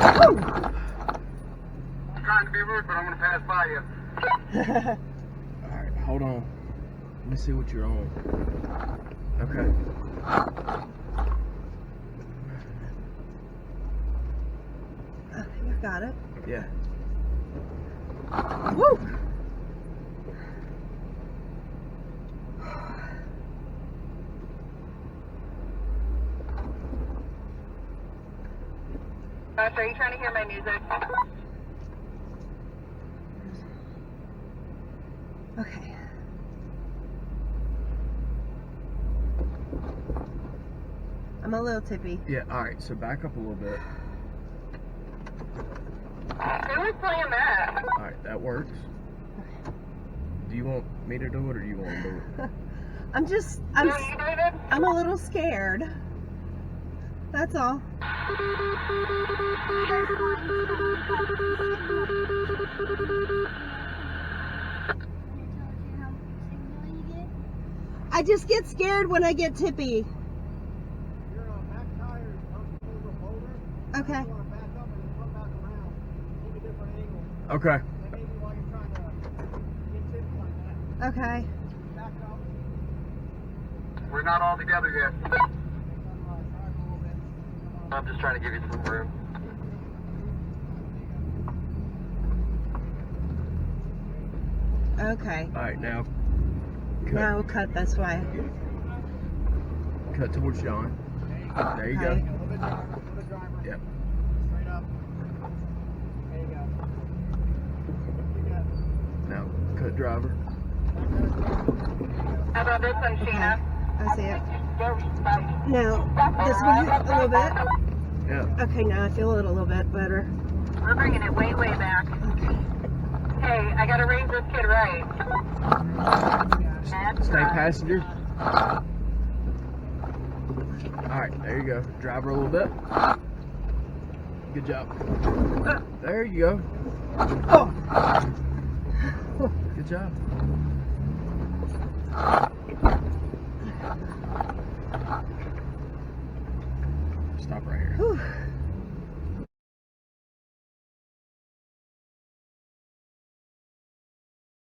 I'm trying to be rude, but I'm going to pass by you. Alright, hold on. Let me see what you're on. Okay. You got it. Yeah. Woo! Gosh, are you trying to hear my music? Okay. I'm a little tippy. Yeah, alright, so back up a little bit. Who was playing that? Alright, that works. Do you want me to do it or do you want to do it? I'm You, David? I'm a little scared. That's all. I just get scared when I get tippy. Your back tire is a little older. Okay. You want to back up and then come back around. Take a different angle. Okay. And maybe while you're trying to get tipped like that. Okay. Back up. We're not all together yet. I'm just trying to give you some room. Okay. Alright, now cut. Now cut this way. Cut towards John. There you Okay. go. A little bit driver. Yep. Straight up. There you go. You got it. Now cut driver. How about this one, Sheena? I see it. Now, this way a little bit. Yeah. Okay, now I feel it a little bit better. We're bringing it way, way back. Hey, I gotta raise this kid right. That's Stay right. passenger. Alright, there you go. Driver a little bit. Good job. There you go. Oh. Good job.